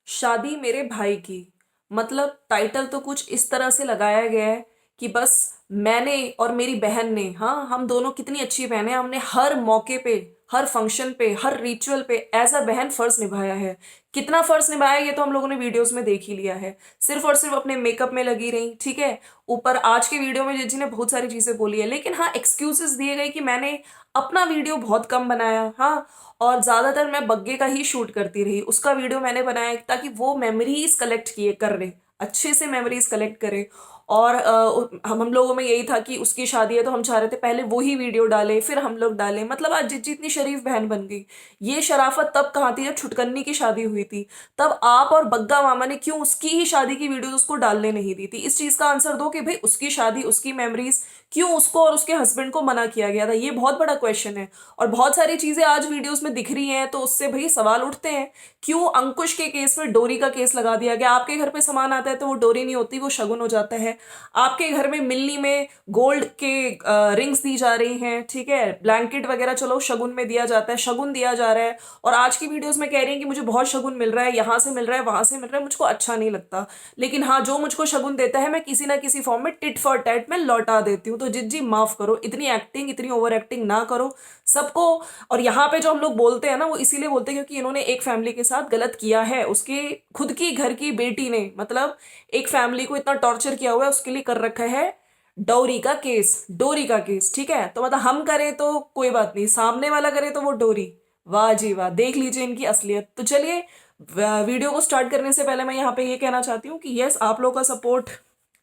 शादी मेरे भाई की। मतलब टाइटल तो कुछ इस तरह से लगाया गया है कि बस मैंने और मेरी बहन ने, हाँ हम दोनों कितनी अच्छी बहन है, हमने हर मौके पे, हर फंक्शन पे, हर रिचुअल पे एज अ बहन फर्ज निभाया है। कितना फर्ज निभाया ये तो हम लोगों ने वीडियोस में देख ही लिया है। सिर्फ और सिर्फ अपने मेकअप में लगी रही, ठीक है। ऊपर आज के वीडियो में जिजी ने बहुत सारी चीजें बोली है, लेकिन हाँ एक्सक्यूजेस दिए गए कि मैंने अपना वीडियो बहुत कम बनाया, हाँ। और ज्यादातर मैं बग्गे का ही शूट करती रही, उसका वीडियो मैंने बनाया ताकि वो मेमोरीज कलेक्ट किए कर रहे, अच्छे से मेमोरीज कलेक्ट करे। और हम लोगों में यही था कि उसकी शादी है तो हम चाह रहे थे पहले वो ही वीडियो डाले फिर हम लोग डालें। मतलब आज जितनी इतनी शरीफ बहन बन गई। ये शराफत तब कहाँ थी जब छुटकन्नी की शादी हुई थी। तब आप और बग्गा मामा ने क्यों उसकी ही शादी की वीडियो उसको डालने नहीं दी थी? इस चीज का आंसर दो कि भाई उसकी शादी, उसकी मेमोरीज, क्यों उसको और उसके हस्बैंड को मना किया गया था? ये बहुत बड़ा क्वेश्चन है। और बहुत सारी चीजें आज वीडियोस में दिख रही हैं तो उससे भाई सवाल उठते हैं। क्यों अंकुश के केस में डोरी का केस लगा दिया गया? आपके घर पे सामान आता है तो वो डोरी नहीं होती, वो शगुन हो जाता है। आपके घर में मिलनी में गोल्ड के रिंग्स दी जा रही हैं, ठीक है, ब्लैंकेट वगैरह चलो शगुन में दिया जाता है, शगुन दिया जा रहा है। और आज की वीडियोस में कह रही हैं कि मुझे बहुत शगुन मिल रहा है, यहाँ से मिल रहा है, वहां से मिल रहा है, मुझको अच्छा नहीं लगता। लेकिन हाँ, जो मुझको शगुन देता है मैं किसी ना किसी फॉर्म में टिट फॉर टैट में लौटा देती हूँ। तो जिज्जी माफ करो, इतनी एक्टिंग, इतनी ओवर एक्टिंग ना करो सबको। और यहाँ पे जो हम लोग बोलते हैं ना, वो इसीलिए बोलते हैं क्योंकि इन्होंने एक फैमिली के साथ गलत किया है। उसके खुद की घर की बेटी ने, मतलब एक फैमिली को इतना टॉर्चर किया हुआ है, उसके लिए कर रखा है डोरी का केस, डोरी का केस, ठीक है। तो मतलब हम करें तो कोई बात नहीं, सामने वाला करे तो वो डोरी। वाह जी वाह, देख लीजिए इनकी असलियत। तो चलिए, वीडियो को स्टार्ट करने से पहले मैं यहाँ पे ये कहना चाहती हूँ कि यस, आप लोग का सपोर्ट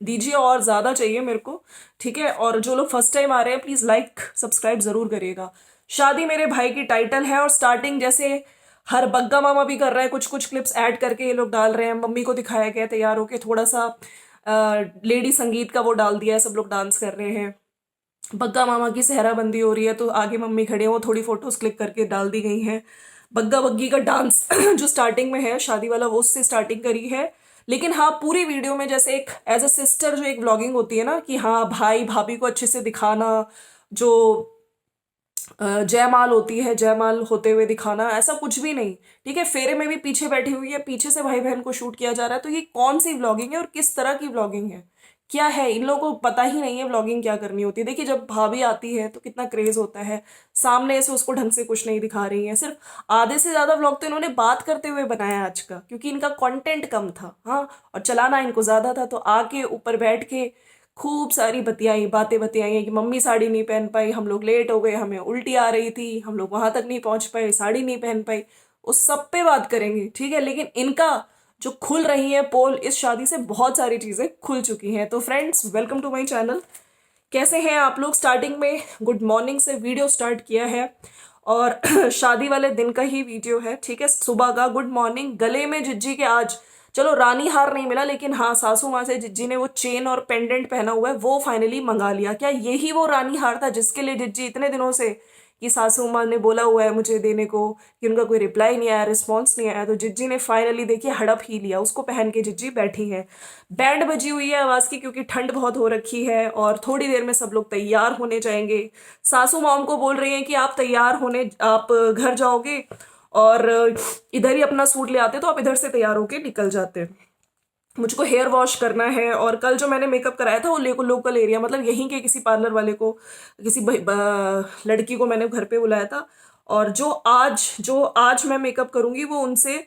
दीजिए और ज्यादा चाहिए मेरे को, ठीक है। और जो लोग फर्स्ट टाइम आ रहे हैं प्लीज लाइक सब्सक्राइब जरूर करिएगा। शादी मेरे भाई की टाइटल है और स्टार्टिंग जैसे हर बग्गा मामा भी कर रहा है, कुछ कुछ क्लिप्स ऐड करके ये लोग डाल रहे हैं। मम्मी को दिखाया गया तैयार होके, थोड़ा सा लेडी संगीत का वो डाल दिया है, सब लोग डांस कर रहे हैं। बग्गा मामा की सेहरा बंदी हो रही है तो आगे मम्मी खड़े हैं, वो थोड़ी फोटोज क्लिक करके डाल दी गई हैं। बग्गा बग्गी का डांस जो स्टार्टिंग में है शादी वाला, वो उससे स्टार्टिंग करी है। लेकिन हाँ, पूरी वीडियो में जैसे एक एज अ सिस्टर जो एक व्लॉगिंग होती है ना, कि हाँ भाई भाभी को अच्छे से दिखाना, जो जयमाल होती है, जयमाल होते हुए दिखाना, ऐसा कुछ भी नहीं। ठीक है, फेरे में भी पीछे बैठी हुई है, पीछे से भाई बहन को शूट किया जा रहा है। तो ये कौन सी व्लॉगिंग है और किस तरह की व्लॉगिंग है? क्या है, इन लोगों को पता ही नहीं है व्लॉगिंग क्या करनी होती है। देखिए, जब भाभी आती है तो कितना क्रेज होता है, सामने से उसको ढंग से कुछ नहीं दिखा रही है। सिर्फ आधे से ज्यादा व्लॉग तो इन्होंने बात करते हुए बनाया आज का, क्योंकि इनका कंटेंट कम था, हाँ, और चलाना इनको ज्यादा था। तो आके ऊपर बैठ के खूब सारी बतियाई, बातें बतियाई हैं कि मम्मी साड़ी नहीं पहन पाई, हम लोग लेट हो गए, हमें उल्टी आ रही थी, हम लोग वहां तक नहीं पहुंच पाए, साड़ी नहीं पहन पाई। उस सब पे बात करेंगे, ठीक है। लेकिन इनका जो खुल रही है पोल, इस शादी से बहुत सारी चीजें खुल चुकी हैं। तो friends, welcome to my channel. कैसे हैं आप लोग? स्टार्टिंग में गुड मॉर्निंग से वीडियो स्टार्ट किया है और शादी वाले दिन का ही वीडियो है, ठीक है, सुबह का। Good morning. गले में जिज्जी के आज, चलो रानी हार नहीं मिला, लेकिन हाँ, सासू माँ से जिज्जी ने वो चेन और पेंडेंट पहना हुआ है वो फाइनली मंगा लिया। क्या यही वो रानी हार था जिसके लिए जिज्जी इतने दिनों से, कि सासू माँ ने बोला हुआ है मुझे देने को, कि उनका कोई रिप्लाई नहीं आया, रिस्पॉन्स नहीं आया, तो जिज्जी ने फाइनली देखिए हड़प ही लिया, उसको पहन के जिज्जी बैठी है। बैंड बजी हुई है आवाज की, क्योंकि ठंड बहुत हो रखी है और थोड़ी देर में सब लोग तैयार होने जाएंगे। सासू मॉम को बोल रही हैं कि आप तैयार होने, आप घर जाओगे और इधर ही अपना सूट ले आते तो आप इधर से तैयार होके निकल जाते। मुझको हेयर वॉश करना है और कल जो मैंने मेकअप कराया था वो लोकल एरिया, मतलब यहीं के किसी पार्लर वाले को, किसी लड़की को मैंने घर पे बुलाया था। और जो आज मैं मेकअप करूंगी वो उनसे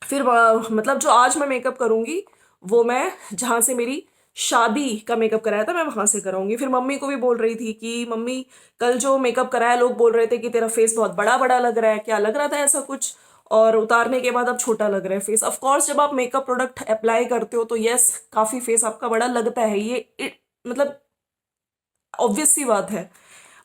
फिर मतलब जो आज मैं मेकअप करूंगी वो मैं जहां से मेरी शादी का मेकअप कराया था मैं वहां से कराऊंगी। फिर मम्मी को भी बोल रही थी कि मम्मी, कल जो मेकअप कराया लोग बोल रहे थे कि तेरा फेस बहुत बड़ा बड़ा लग रहा है, क्या लग रहा था ऐसा कुछ? और उतारने के बाद अब छोटा लग रहा है फेस। ऑफ कोर्स जब आप मेकअप प्रोडक्ट अप्लाई करते हो तो यस, काफी फेस आपका बड़ा लगता है, मतलब ऑब्वियस सी बात है।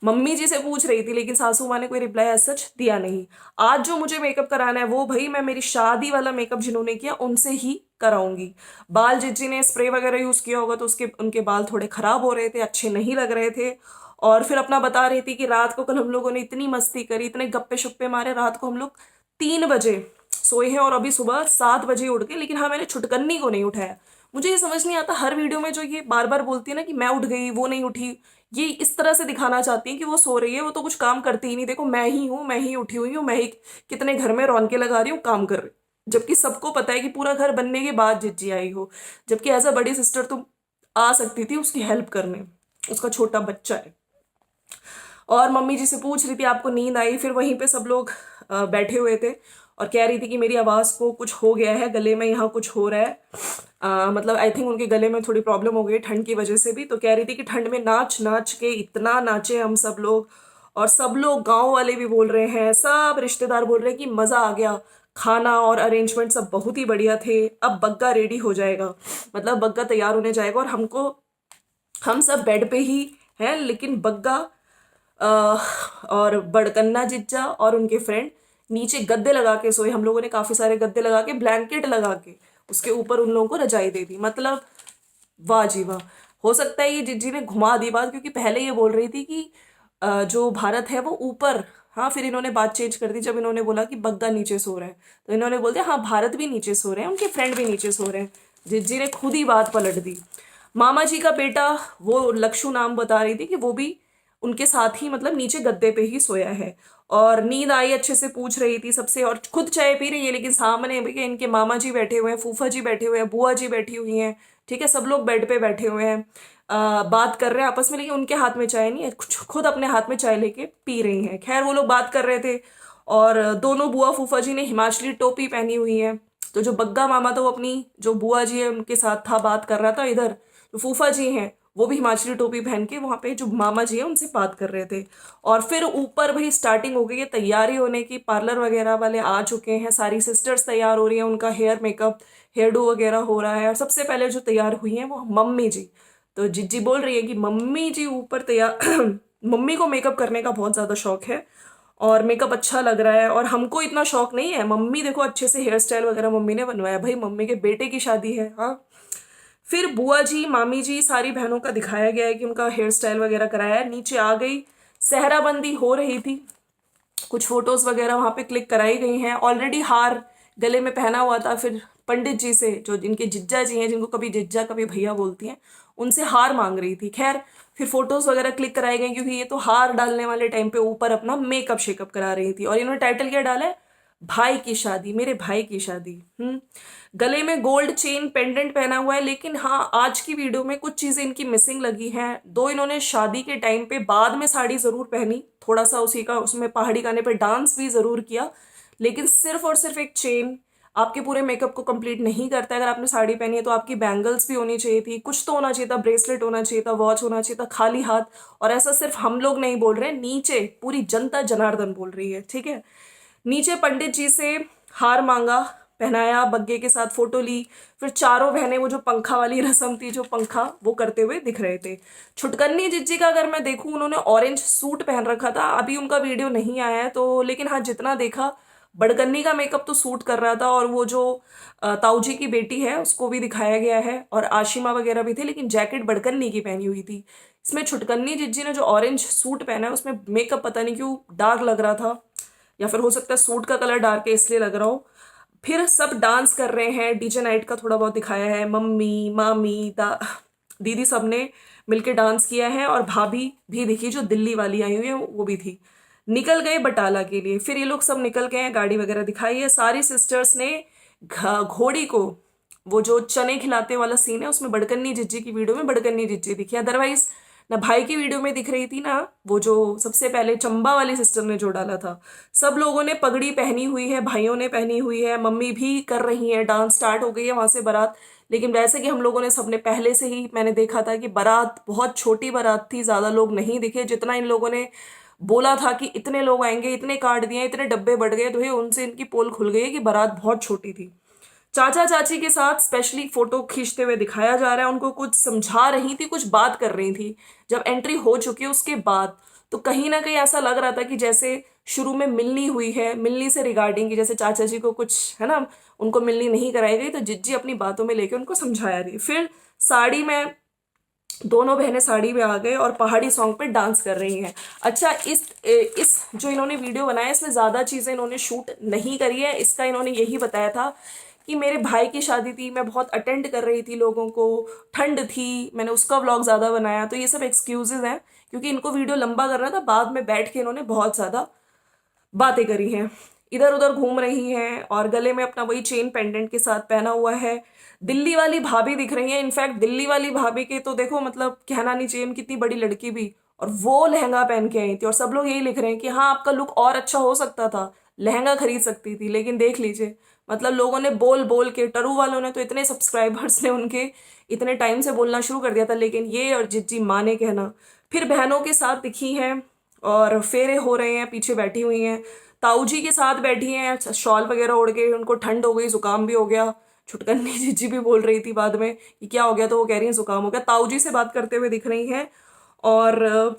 मम्मी जी से पूछ रही थी लेकिन सासू माँ ने कोई रिप्लाई एज सच दिया नहीं। आज जो मुझे मेकअप कराना है वो भाई मैं मेरी शादी वाला मेकअप जिन्होंने किया उनसे ही कराऊंगी। बाल जिज्जी ने स्प्रे वगैरह यूज किया होगा तो उसके उनके बाल थोड़े खराब हो रहे थे, अच्छे नहीं लग रहे थे। और फिर अपना बता रही थी कि रात को कल हम लोगों ने इतनी मस्ती करी, इतने गप्पे शुप्पे मारे, रात को हम लोग 3 बजे सोए हैं और अभी सुबह 7 बजे उठ गए। लेकिन हाँ, मैंने छुटकन्नी को नहीं उठाया। मुझे ये समझ नहीं आता, हर वीडियो में जो ये बार बार बोलती है ना कि मैं उठ गई, वो नहीं उठी, ये इस तरह से दिखाना चाहती है कि वो सो रही है, वो तो कुछ काम करती ही नहीं। देखो, मैं ही हूँ, मैं ही उठी हुई हूँ, मैं ही कितने घर में रौनके लगा रही हूँ, काम कर रही हूँ। जबकि सबको पता है कि पूरा घर बनने के बाद जिज्जी आई हो, जबकि एज अ बड़ी सिस्टर तुम आ सकती थी उसकी हेल्प करने, उसका छोटा बच्चा है। और मम्मी जी से पूछ रही थी आपको नींद आई, फिर वहीं पे सब लोग बैठे हुए थे और कह रही थी कि मेरी आवाज़ को कुछ हो गया है, गले में यहाँ कुछ हो रहा है। मतलब आई थिंक उनके गले में थोड़ी प्रॉब्लम हो गई ठंड की वजह से भी, तो कह रही थी कि ठंड में नाच नाच के इतना नाचे हम सब लोग, और सब लोग गांव वाले भी बोल रहे हैं, सब रिश्तेदार बोल रहे हैं कि मज़ा आ गया, खाना और अरेंजमेंट सब बहुत ही बढ़िया थे। अब बग्गा रेडी हो जाएगा, मतलब बग्गा तैयार होने जाएगा और हमको, हम सब बेड पे ही हैं, लेकिन बग्गा और बड़कन्ना जिज्जा और उनके फ्रेंड नीचे गद्दे लगा के सोए। हम लोगों ने काफ़ी सारे गद्दे लगा के, ब्लैंकेट लगा के उसके ऊपर उन लोगों को रजाई दे दी। मतलब वाह जी वाह। हो सकता है ये जिज्जी ने घुमा दी बात, क्योंकि पहले ये बोल रही थी कि जो भारत है वो ऊपर, हाँ फिर इन्होंने बात चेंज कर दी जब इन्होंने बोला कि बग्गा नीचे सो रहा है, तो इन्होंने बोल दिया हाँ भारत भी नीचे सो रहे हैं, उनके फ्रेंड भी नीचे सो रहे हैं। जिज्जी ने खुद ही बात पलट दी। मामा जी का बेटा, वो लक्षु नाम बता रही थी, कि वो भी उनके साथ ही मतलब नीचे गद्दे पे ही सोया है। और नींद आई अच्छे से पूछ रही थी सबसे, और खुद चाय पी रही है, लेकिन सामने भैया इनके मामा जी बैठे हुए हैं, फूफा जी बैठे हुए हैं, बुआ जी बैठी हुई हैं, ठीक है, सब लोग बेड पे बैठे हुए हैं, बात कर रहे हैं आपस में, लेकिन उनके हाथ में चाय नहीं है, खुद अपने हाथ में चाय लेके पी रही हैं। खैर वो लोग बात कर रहे थे, और दोनों बुआ फूफा जी ने हिमाचली टोपी पहनी हुई है। तो जो बग्गा मामा, तो वो अपनी जो बुआ जी है उनके साथ था, बात कर रहा था। इधर जो फूफा जी हैं वो भी हिमाचली टोपी पहन के वहाँ पे जो मामा जी है उनसे बात कर रहे थे। और फिर ऊपर भाई स्टार्टिंग हो गई है तैयारी होने की, पार्लर वगैरह वाले आ चुके हैं, सारी सिस्टर्स तैयार हो रही हैं, उनका हेयर मेकअप, हेयर डू वगैरह हो रहा है। और सबसे पहले जो तैयार हुई हैं वो मम्मी जी। तो जिज्जी बोल रही है कि मम्मी जी ऊपर तैयार मम्मी को मेकअप करने का बहुत ज़्यादा शौक है और मेकअप अच्छा लग रहा है, और हमको इतना शौक नहीं है। मम्मी देखो अच्छे से हेयर स्टाइल वगैरह मम्मी ने बनवाया, भाई मम्मी के बेटे की शादी है। हाँ, फिर बुआ जी, मामी जी, सारी बहनों का दिखाया गया है कि उनका हेयर स्टाइल वगैरह कराया है। नीचे आ गई, सहरा बंदी हो रही थी, कुछ फोटोज वगैरह वहां पे क्लिक कराई गई हैं। ऑलरेडी हार गले में पहना हुआ था, फिर पंडित जी से, जो जिनके जिज्जा जी हैं, जिनको कभी जिज्जा कभी भैया बोलती हैं, उनसे हार मांग रही थी। खैर फिर फोटोज वगैरह क्लिक कराई गई, क्योंकि ये तो हार डालने वाले टाइम पे ऊपर अपना मेकअप शेकअप करा रही थी। और इन्होंने टाइटल क्या डाला है, भाई की शादी, मेरे भाई की शादी। गले में गोल्ड चेन पेंडेंट पहना हुआ है, लेकिन हाँ आज की वीडियो में कुछ चीजें इनकी मिसिंग लगी हैं। दो इन्होंने शादी के टाइम पे बाद में साड़ी जरूर पहनी, थोड़ा सा उसी का उसमें पहाड़ी गाने पे डांस भी जरूर किया, लेकिन सिर्फ और सिर्फ एक चेन आपके पूरे मेकअप को कंप्लीट नहीं करता है। अगर आपने साड़ी पहनी है तो आपकी बैंगल्स भी होनी चाहिए थी, कुछ तो होना चाहिए था, ब्रेसलेट होना चाहिए था, वॉच होना चाहिए था, खाली हाथ। और ऐसा सिर्फ हम लोग नहीं बोल रहे हैं, नीचे पूरी जनता जनार्दन बोल रही है, ठीक है। नीचे पंडित जी से हार मांगा, पहनाया, बग्गे के साथ फोटो ली। फिर चारों बहनें, वो जो पंखा वाली रस्म थी, जो पंखा वो करते हुए दिख रहे थे। छुटकन्नी जिज्जी का अगर मैं देखूं, उन्होंने ऑरेंज सूट पहन रखा था, अभी उनका वीडियो नहीं आया है तो, लेकिन हाँ जितना देखा, बड़कन्नी का मेकअप तो सूट कर रहा था। और वो जो ताऊ जी की बेटी है उसको भी दिखाया गया है, और आशिमा वगैरह भी थे, लेकिन जैकेट बड़कन्नी की पहनी हुई थी। इसमें छुटकन्नी जिज्जी ने जो ऑरेंज सूट पहना है उसमें मेकअप पता नहीं क्यों डार्क लग रहा था, या फिर हो सकता है सूट का कलर डार्क है इसलिए लग रहा हो। फिर सब डांस कर रहे हैं, डीजे नाइट का थोड़ा बहुत दिखाया है, मम्मी, मामी, दीदी सब ने मिलके डांस किया है। और भाभी भी दिखी, जो दिल्ली वाली आई हुई है वो भी थी। निकल गए बटाला के लिए, फिर ये लोग सब निकल गए हैं, गाड़ी वगैरह दिखाई है। सारी सिस्टर्स ने घोड़ी को, वो जो चने खिलाते वाला सीन है उसमें बड़कन्नी जिज्जी की वीडियो में बड़कन्नी जिज्जी दिखी, अदरवाइज ना भाई की वीडियो में दिख रही थी, ना वो जो सबसे पहले चंबा वाली सिस्टर ने जो डाला था। सब लोगों ने पगड़ी पहनी हुई है, भाइयों ने पहनी हुई है, मम्मी भी कर रही है, डांस स्टार्ट हो गई है वहां से बारात। लेकिन वैसे कि हम लोगों ने सबने पहले से ही मैंने देखा था कि बारात बहुत छोटी बारात थी, ज्यादा लोग नहीं दिखे। जितना इन लोगों ने बोला था कि इतने लोग आएंगे, इतने कार्ड दिए, इतने डब्बे बढ़ गए, तो ये उनसे इनकी पोल खुल गई कि बारात बहुत छोटी थी। चाचा चाची के साथ स्पेशली फोटो खींचते हुए दिखाया जा रहा है, उनको कुछ समझा रही थी, कुछ बात कर रही थी। जब एंट्री हो चुकी है उसके बाद, तो कहीं ना कहीं ऐसा लग रहा था कि जैसे शुरू में मिलनी हुई है, मिलनी से रिगार्डिंग की, जैसे चाचा जी को कुछ है ना, उनको मिलनी नहीं कराई गई, तो जिज्जी अपनी बातों में लेके उनको समझाया रही। फिर साड़ी में दोनों बहनें साड़ी में आ गए और पहाड़ी सॉन्ग पे डांस कर रही हैं। अच्छा, इस जो इन्होंने वीडियो बनाया इसमें ज़्यादा चीज़ें इन्होंने शूट नहीं करी है। इसका इन्होंने यही बताया था कि मेरे भाई की शादी थी, मैं बहुत अटेंड कर रही थी लोगों को, ठंड थी, मैंने उसका व्लॉग ज़्यादा बनाया। तो ये सब एक्सक्यूजेज हैं, क्योंकि इनको वीडियो लंबा करना था, बाद में बैठ के इन्होंने बहुत ज़्यादा बातें करी हैं। इधर उधर घूम रही हैं और गले में अपना वही चेन पेंडेंट के साथ पहना हुआ है। दिल्ली वाली भाभी दिख रही है। इनफैक्ट दिल्ली वाली भाभी के तो देखो मतलब कहना नहीं चाहिए, कितनी बड़ी लड़की भी, और वो लहंगा पहन के आई थी। और सब लोग यही लिख रहे हैं कि हाँ आपका लुक और अच्छा हो सकता था, लहंगा खरीद सकती थी। लेकिन देख लीजिए, मतलब लोगों ने बोल बोल के, टरू वालों ने तो इतने सब्सक्राइबर्स ने उनके इतने टाइम से बोलना शुरू कर दिया था, लेकिन ये और जिज्जी माँ ने कहना। फिर बहनों के साथ दिखी हैं और फेरे हो रहे हैं, पीछे बैठी हुई हैं। ताऊ जी के साथ बैठी हैं, शॉल वगैरह ओढ़ के, उनको ठंड हो गई, जुकाम भी हो गया। छुटकन्नी जीजी भी बोल रही थी बाद में कि क्या हो गया, तो वो कह रही है जुकाम हो गया। ताऊ जी से बात करते हुए दिख रही हैं। और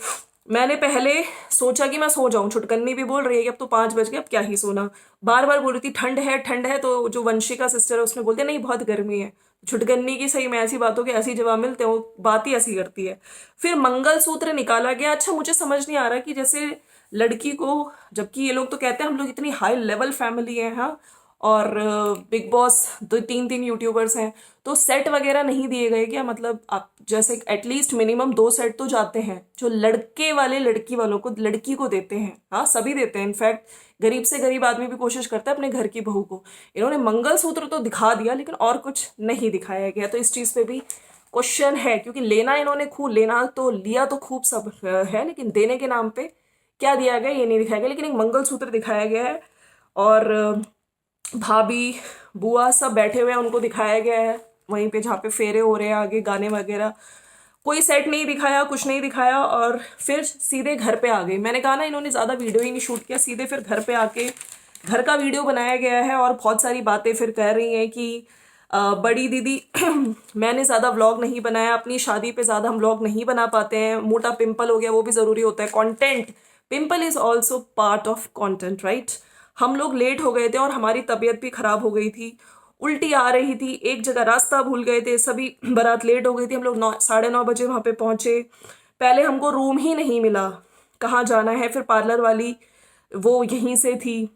मैंने पहले सोचा कि मैं सो जाऊं, छुटकन्नी भी बोल रही है कि अब तो 5 बज गए, अब क्या ही सोना। बार बार बोल रही थी ठंड है ठंड है, तो जो वंशिका सिस्टर है उसने बोलते नहीं बहुत गर्मी है। छुटकन्नी की सही में ऐसी बातों के ऐसी जवाब मिलते हैं, वो बात ही ऐसी करती है। फिर मंगलसूत्र निकाला गया। अच्छा मुझे समझ नहीं आ रहा कि जैसे लड़की को, जबकि ये लोग तो कहते हैं हम लोग इतनी हाई लेवल फैमिली है, हाँ, और बिग बॉस 2 3 यूट्यूबर्स हैं, तो सेट वगैरह नहीं दिए गए क्या? मतलब आप जैसे एटलीस्ट मिनिमम 2 सेट तो जाते हैं जो लड़के वाले लड़की वालों को, लड़की को देते हैं। हाँ सभी देते हैं, इनफैक्ट गरीब से गरीब आदमी भी कोशिश करता है अपने घर की बहू को। इन्होंने मंगलसूत्र तो दिखा दिया लेकिन और कुछ नहीं दिखाया गया, तो इस चीज़ पे भी क्वेश्चन है। क्योंकि लेना इन्होंने खूब, लेना तो लिया तो खूब सब है, लेकिन देने के नाम पे क्या दिया गया ये नहीं दिखाया गया। लेकिन एक मंगलसूत्र दिखाया गया है। और भाभी बुआ सब बैठे हुए हैं, उनको दिखाया गया है वहीं पे जहाँ पे फेरे हो रहे हैं, आगे गाने वगैरह। कोई सेट नहीं दिखाया, कुछ नहीं दिखाया, और फिर सीधे घर पे आ गई। मैंने कहा ना इन्होंने ज़्यादा वीडियो ही नहीं शूट किया, सीधे फिर घर पे आके घर का वीडियो बनाया गया है। और बहुत सारी बातें फिर कह रही हैं कि बड़ी दीदी मैंने ज़्यादा व्लॉग नहीं बनाया, अपनी शादी पे ज़्यादा हम व्लॉग नहीं बना पाते हैं, मोटा पिंपल हो गया, वो भी ज़रूरी होता है, content, pimple is also part of content, right. हम लोग लेट हो गए थे और हमारी तबीयत भी खराब हो गई थी, उल्टी आ रही थी, एक जगह रास्ता भूल गए थे, सभी बारात लेट हो गई थी। हम लोग 9 साढ़े 9 बजे वहाँ पे पहुँचे। पहले हमको रूम ही नहीं मिला, कहाँ जाना है। फिर पार्लर वाली वो यहीं से थी,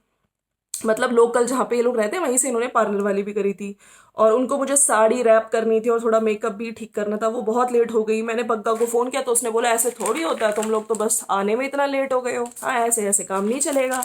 मतलब लोकल जहाँ पे ये लोग रहते हैं वहीं से इन्होंने पार्लर वाली भी करी थी। और उनको मुझे साड़ी रैप करनी थी और थोड़ा मेकअप भी ठीक करना था। वो बहुत लेट हो गई। मैंने बग्गा को फ़ोन किया तो उसने बोला ऐसे थोड़ी होता है, तुम लोग तो बस आने में इतना लेट हो गए हो, हाँ ऐसे ऐसे काम नहीं चलेगा।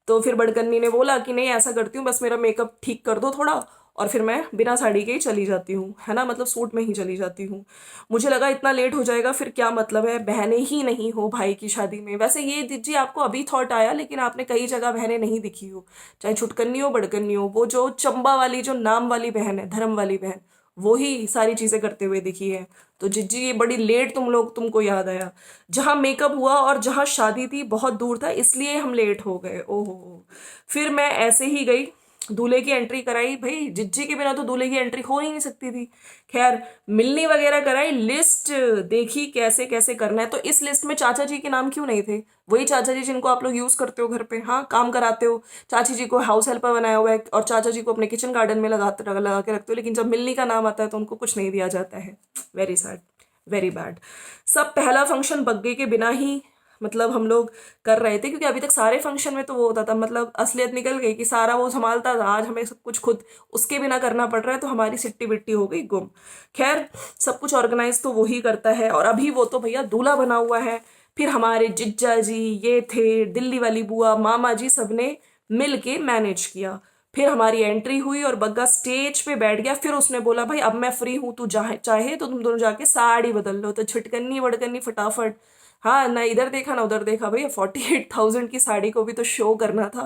तो फिर बड़कन्नी ने बोला कि नहीं ऐसा करती हूँ, बस मेरा मेकअप ठीक कर दो थोड़ा, और फिर मैं बिना साड़ी के ही चली जाती हूँ, है ना, मतलब सूट में ही चली जाती हूँ। मुझे लगा इतना लेट हो जाएगा, फिर क्या मतलब है, बहनें ही नहीं हो भाई की शादी में। वैसे ये दीजिए आपको अभी थॉट आया, लेकिन आपने कई जगह बहनें नहीं दिखी हो, चाहे छुटकन्नी हो बड़कन्नी हो। वो जो चंबा वाली जो नाम वाली बहन है, धर्म वाली बहन, वो ही सारी चीज़ें करते हुए दिखी है। तो जिज्जी ये बड़ी लेट तुम लोग, तुमको याद आया जहाँ मेकअप हुआ और जहाँ शादी थी बहुत दूर था, इसलिए हम लेट हो गए। ओहो। फिर मैं ऐसे ही गई, दूल्हे की एंट्री कराई। भाई जिज्जी के बिना तो दूल्हे की एंट्री हो ही नहीं सकती थी। खैर मिलनी वगैरह कराई, लिस्ट देखी कैसे कैसे करना है। तो इस लिस्ट में चाचा जी के नाम क्यों नहीं थे? वही चाचा जी जिनको आप लोग यूज करते हो घर पे, हाँ काम कराते हो। चाची जी को हाउस हेल्पर बनाया हुआ है और चाचा जी को अपने किचन गार्डन में लगा के रखते हो, लेकिन जब मिलनी का नाम आता है तो उनको कुछ नहीं दिया जाता है। Very sad, very bad. सब पहला फंक्शन बग्गे के बिना ही मतलब हम लोग कर रहे थे, क्योंकि अभी तक सारे फंक्शन में तो वो होता था, मतलब असलियत निकल गई कि सारा वो संभालता था, आज हमें सब कुछ खुद उसके बिना करना पड़ रहा है, तो हमारी सिट्टी बिट्टी हो गई गुम। खैर सब कुछ ऑर्गेनाइज तो वही करता है, और अभी वो तो भैया दूल्हा बना हुआ है। फिर हमारे जिज्जा जी ये थे, दिल्ली वाली बुआ, मामा जी, सबने मिल के मैनेज किया। फिर हमारी एंट्री हुई और बग्गा स्टेज पे बैठ गया। फिर उसने बोला भाई अब मैं फ्री हूँ, तू चाहे तो तुम दोनों जाके साड़ी बदल लो। तो छुटकन्नी वड़कन्नी फटाफट, हाँ ना इधर देखा ना उधर देखा, भैया 48,000 की साड़ी को भी तो शो करना था।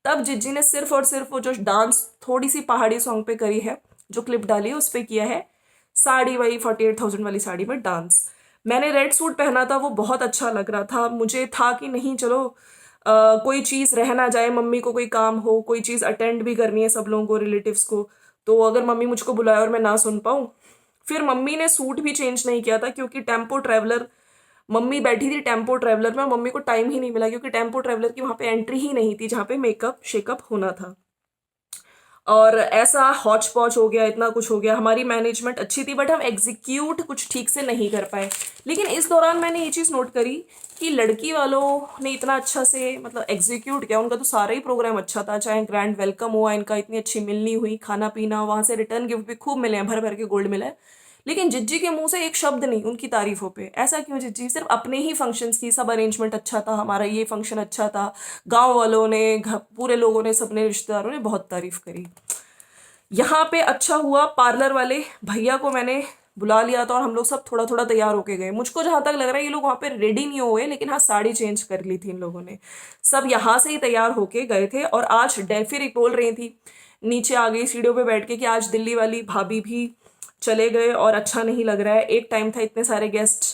तब जिज्जी ने सिर्फ और सिर्फ वो जो डांस थोड़ी सी पहाड़ी सॉन्ग पे करी है, जो क्लिप डाली है उस पे किया है, साड़ी वही 48,000 वाली साड़ी में डांस। मैंने रेड सूट पहना था, वो बहुत अच्छा लग रहा था। मुझे था कि नहीं चलो कोई चीज़ रह ना जाए, मम्मी को कोई काम हो, कोई चीज़ अटेंड भी करनी है सब लोगों को, रिलेटिव्स को, तो अगर मम्मी मुझको बुलाए और मैं ना सुन पाऊँ। फिर मम्मी ने सूट भी चेंज नहीं किया था, क्योंकि टेम्पो ट्रैवलर, मम्मी बैठी थी टेम्पो ट्रैवलर में, मम्मी को टाइम ही नहीं मिला, क्योंकि टेम्पो ट्रैवलर की वहाँ पे एंट्री ही नहीं थी जहाँ पे मेकअप शेकअप होना था। और ऐसा हौच पौच हो गया, इतना कुछ हो गया। हमारी मैनेजमेंट अच्छी थी बट हम एग्जीक्यूट कुछ ठीक से नहीं कर पाए। लेकिन इस दौरान मैंने ये चीज़ नोट करी कि लड़की वालों ने इतना अच्छा से मतलब एग्जीक्यूट किया, उनका तो सारा ही प्रोग्राम अच्छा था, चाहे ग्रैंड वेलकम हुआ इनका, इतनी अच्छी मिलनी हुई, खाना पीना, वहाँ से रिटर्न गिफ्ट भी खूब मिले हैं, भर भर के गोल्ड मिला है। लेकिन जिज्जी के मुंह से एक शब्द नहीं उनकी तारीफों पे। ऐसा क्यों जिज्जी? सिर्फ अपने ही फंक्शंस की सब अरेंजमेंट अच्छा था, हमारा ये फंक्शन अच्छा था, गांव वालों ने, पूरे लोगों ने, सबने, रिश्तेदारों ने बहुत तारीफ करी। यहाँ पे अच्छा हुआ, पार्लर वाले भैया को मैंने बुला लिया था और हम लोग सब थोड़ा थोड़ा तैयार होके गए। मुझको जहां तक लग रहा है ये लोग वहां पे रेडी नहीं हुए, लेकिन हाँ साड़ी चेंज कर ली थी इन लोगों ने। सब यहाँ से ही तैयार होके गए थे। और आज फिर एक बोल रही थी नीचे आ गई सीढ़ियों पे बैठ के कि आज दिल्ली वाली भाभी भी चले गए और अच्छा नहीं लग रहा है। एक टाइम था इतने सारे गेस्ट,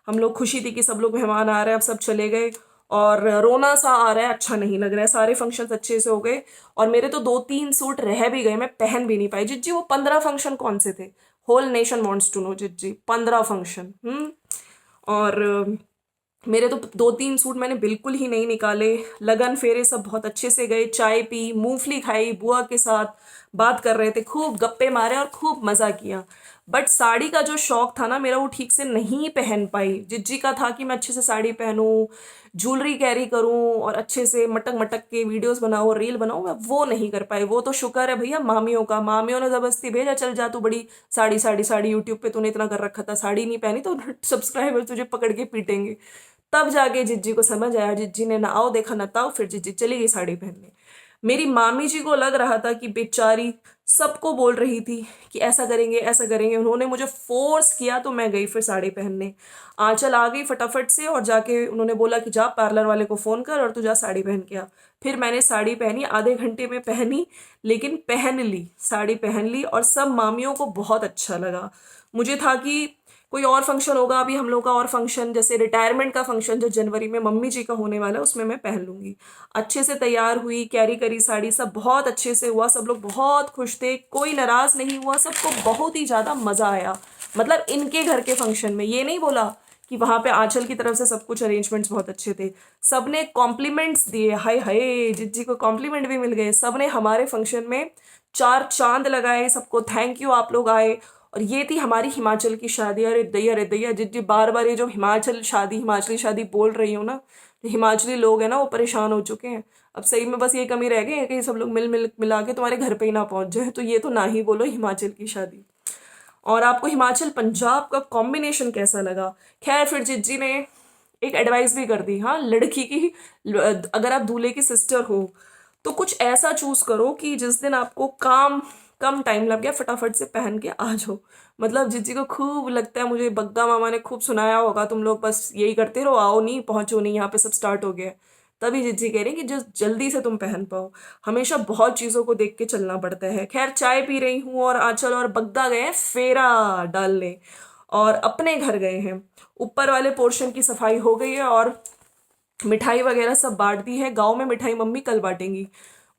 हम लोग खुशी थी कि सब लोग मेहमान आ रहे हैं, अब सब चले गए और रोना सा आ रहा है, अच्छा नहीं लग रहा है। सारे फंक्शंस अच्छे से हो गए और मेरे तो 2-3 सूट रह भी गए, मैं पहन भी नहीं पाई। जिज्जी वो 15 फंक्शन कौन से थे? Whole nation wants to know जिज्जी, 15 फंक्शन। और मेरे तो 2-3 सूट मैंने बिल्कुल ही नहीं निकाले। लगन फेरे सब बहुत अच्छे से गए, चाय पी, मूंगफली खाई, बुआ के साथ बात कर रहे थे, खूब गप्पे मारे और खूब मजा किया। बट साड़ी का जो शौक था ना मेरा, वो ठीक से नहीं पहन पाई। जिज्जी का था कि मैं अच्छे से साड़ी पहनूं, ज्वेलरी कैरी करूं और अच्छे से मटक मटक के वीडियोस बनाऊं, रील बनाऊं, मैं वो नहीं कर पाई। वो तो शुक्र है भैया मामियों का, मामियों ने जबरदस्ती भेजा, चल जा तू बड़ी साड़ी साड़ी साड़ी, यूट्यूब पे तूने इतना कर रखा था, साड़ी नहीं पहनी तो सब्सक्राइबर तुझे पकड़ के पीटेंगे। तब जाके जिज्जी को समझ आया। जिज्जी ने ना आओ देखा ना ताओ, फिर जिज्जी चली गई साड़ी पहनने। मेरी मामी जी को लग रहा था कि बेचारी सबको बोल रही थी कि ऐसा करेंगे ऐसा करेंगे, उन्होंने मुझे फोर्स किया तो मैं गई फिर साड़ी पहनने। आंचल आ गई फटाफट से और जाके उन्होंने बोला कि जा पार्लर वाले को फोन कर और तू जा साड़ी पहन के आ। फिर मैंने साड़ी पहनी, आधे घंटे में पहनी, लेकिन पहन ली, साड़ी पहन ली और सब मामियों को बहुत अच्छा लगा। मुझे था कि कोई और फंक्शन होगा अभी हम लोग का, और फंक्शन जैसे रिटायरमेंट का फंक्शन जो जनवरी में मम्मी जी का होने वाला है, उसमें मैं पहन लूंगी। अच्छे से तैयार हुई, कैरी करी साड़ी, सब बहुत अच्छे से हुआ, सब लोग बहुत खुश थे, कोई नाराज नहीं हुआ, सबको बहुत ही ज्यादा मजा आया। मतलब इनके घर के फंक्शन में, ये नहीं बोला कि वहां पे आंचल की तरफ से सब कुछ अरेंजमेंट्स बहुत अच्छे थे। सबने कॉम्प्लीमेंट्स दिए, हाय हाय जिज्जी को कॉम्प्लीमेंट भी मिल गए। सबने हमारे फंक्शन में 4 चांद लगाए, सबको थैंक यू आप लोग आए। और ये थी हमारी हिमाचल की शादी। अरे दैया जिज्जी बार बार ये जो हिमाचली शादी बोल रही हूँ ना, जो हिमाचली लोग हैं ना वो परेशान हो चुके हैं। अब सही में बस ये कमी रह गई है कि सब लोग मिला के तुम्हारे घर पे ही ना पहुंच जाए, तो ये तो ना ही बोलो हिमाचल की शादी। और आपको हिमाचल पंजाब का कॉम्बिनेशन कैसा लगा? खैर फिर जिज्जी ने एक एडवाइस भी कर दी, हाँ लड़की की, अगर आप दूल्हे की सिस्टर हो तो कुछ ऐसा चूज करो कि जिस दिन आपको कम टाइम लग गया, फटाफट से पहन के आ जाओ। मतलब जिज्जी को खूब लगता है, मुझे बग्गा मामा ने खूब सुनाया होगा, तुम लोग बस यही करते रहो, आओ नहीं पहुंचो नहीं, यहाँ पे सब स्टार्ट हो गया है। तभी जिज्जी कह रही कि जो जल्दी से तुम पहन पाओ। हमेशा बहुत चीजों को देख के चलना पड़ता है। खैर चाय पी रही हूँ और आंचल और बग्गा गए हैं फेरा डालने और अपने घर गए हैं। ऊपर वाले पोर्शन की सफाई हो गई है और मिठाई वगैरह सब बांट दी है। गांव में मिठाई मम्मी कल बांटेंगी।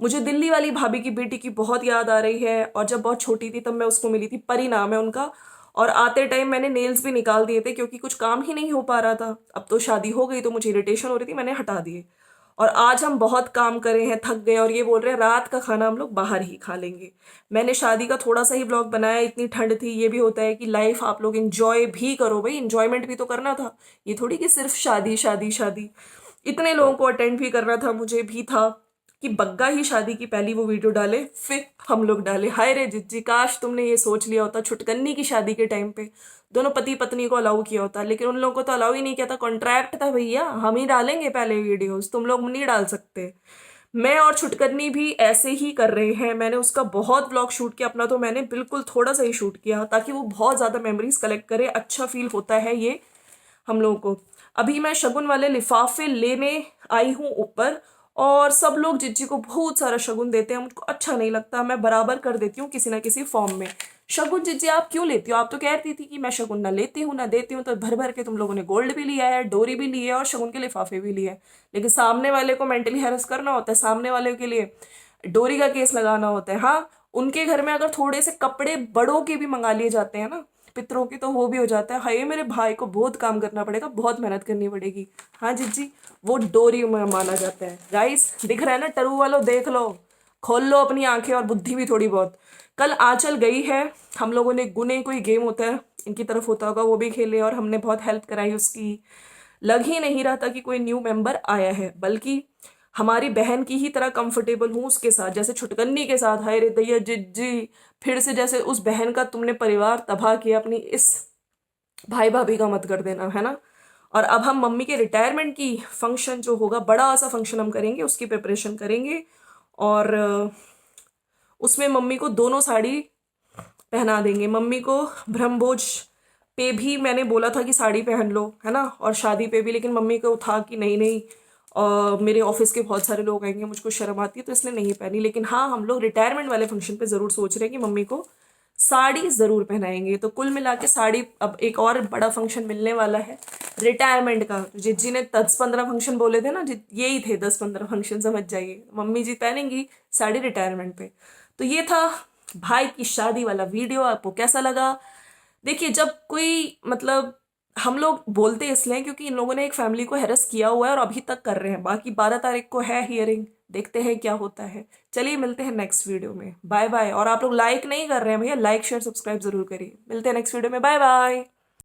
मुझे दिल्ली वाली भाभी की बेटी की बहुत याद आ रही है, और जब बहुत छोटी थी तब मैं उसको मिली थी, परी नाम है उनका। और आते टाइम मैंने नेल्स भी निकाल दिए थे क्योंकि कुछ काम ही नहीं हो पा रहा था। अब तो शादी हो गई तो मुझे इरिटेशन हो रही थी, मैंने हटा दिए। और आज हम बहुत काम करे हैं, थक गए, और ये बोल रहे हैं रात का खाना हम लोग बाहर ही खा लेंगे। मैंने शादी का थोड़ा सा ही ब्लॉग बनाया, इतनी ठंड थी। ये भी होता है कि लाइफ आप लोग एंजॉय भी करो भाई, एंजॉयमेंट भी तो करना था। ये थोड़ी कि सिर्फ शादी शादी शादी। इतने लोगों को अटेंड भी करना था, मुझे भी था कि बग्गा ही शादी की पहली वो वीडियो डाले, फिर हम लोग डाले। हाय रे जिज्जी, काश तुमने ये सोच लिया होता छुटकन्नी की शादी के टाइम पे, दोनों पति पत्नी को अलाउ किया होता। लेकिन उन लोगों को तो अलाउ ही नहीं किया था, कॉन्ट्रैक्ट था भैया, हम ही डालेंगे पहले वीडियोस, तुम लोग नहीं डाल सकते। मैं और छुटकन्नी भी ऐसे ही कर रहे हैं। मैंने उसका बहुत व्लॉग शूट किया, अपना तो मैंने बिल्कुल थोड़ा सा ही शूट किया, ताकि वो बहुत ज्यादा मेमोरीज कलेक्ट करे। अच्छा फील होता है ये हम लोगों को। अभी मैं शगुन वाले लिफाफे लेने आई हूँ ऊपर, और सब लोग जिज्जी को बहुत सारा शगुन देते हैं, मुझको अच्छा नहीं लगता। मैं बराबर कर देती हूँ किसी ना किसी फॉर्म में। शगुन जिज्जी आप क्यों लेती हो? आप तो कहती थी कि मैं शगुन ना लेती हूँ ना देती हूँ, तो भर भर के तुम लोगों ने गोल्ड भी लिया है, डोरी भी ली है और शगुन के लिफाफे भी लिए हैं। लेकिन सामने वाले को मेंटली हैरेस करना होता है, सामने वाले के लिए डोरी का केस लगाना होता है। हाँ उनके घर में अगर थोड़े से कपड़े बड़ों के भी मंगा लिए जाते हैं ना, पितरों की, तो वो भी हो जाता है। हाय मेरे भाई को बहुत काम करना पड़ेगा, बहुत मेहनत करनी पड़ेगी। हाँ जिज्जी, वो डोरी में माना जाता है। गाइस दिख रहा है ना टरू वालों, देख लो, खोल लो अपनी आंखें और बुद्धि भी थोड़ी बहुत। कल आंचल गई है, हम लोगों ने गुने कोई गेम होता है इनकी तरफ होता होगा, वो भी खेले और हमने बहुत हेल्प कराई उसकी। लग ही नहीं रहा था कि कोई न्यू मेंबर आया है, बल्कि हमारी बहन की ही तरह कंफर्टेबल हूँ उसके साथ, जैसे छुटकन्नी के साथ। हाय रे दैया जिज्जी, फिर से जैसे उस बहन का तुमने परिवार तबाह किया अपनी इस भाई भाभी का मत कर देना, है ना। और अब हम मम्मी के रिटायरमेंट की फंक्शन जो होगा, बड़ा सा फंक्शन हम करेंगे, उसकी प्रिपरेशन करेंगे। और उसमें मम्मी को दोनों साड़ी पहना देंगे। मम्मी को ब्रह्मभोज पे भी मैंने बोला था कि साड़ी पहन लो, है ना, और शादी पे भी, लेकिन मम्मी को था कि नहीं नहीं, मेरे ऑफिस के बहुत सारे लोग आएंगे, मुझको शर्म आती है, तो इसलिए नहीं पहनी। लेकिन हाँ, हम लोग रिटायरमेंट वाले फंक्शन पे ज़रूर सोच रहे हैं कि मम्मी को साड़ी ज़रूर पहनाएंगे। तो कुल मिला के साड़ी, अब एक और बड़ा फंक्शन मिलने वाला है रिटायरमेंट का। तो जित जी ने 10-15 फंक्शन बोले थे ना, जित यही थे 10-15 फंक्शन, समझ जाइए। मम्मी जी पहनेंगी साड़ी रिटायरमेंट पे। तो ये था भाई की शादी वाला वीडियो। आपको कैसा लगा? देखिए, जब कोई मतलब, हम लोग बोलते इसलिए हैं क्योंकि इन लोगों ने एक फैमिली को हेरस किया हुआ है और अभी तक कर रहे हैं। बाकी 12 तारीख को है हियरिंग, देखते हैं क्या होता है। चलिए मिलते हैं नेक्स्ट वीडियो में, बाय बाय। और आप लोग लाइक नहीं कर रहे हैं भैया, लाइक शेयर सब्सक्राइब जरूर करिए। मिलते हैं नेक्स्ट वीडियो में, बाय बाय।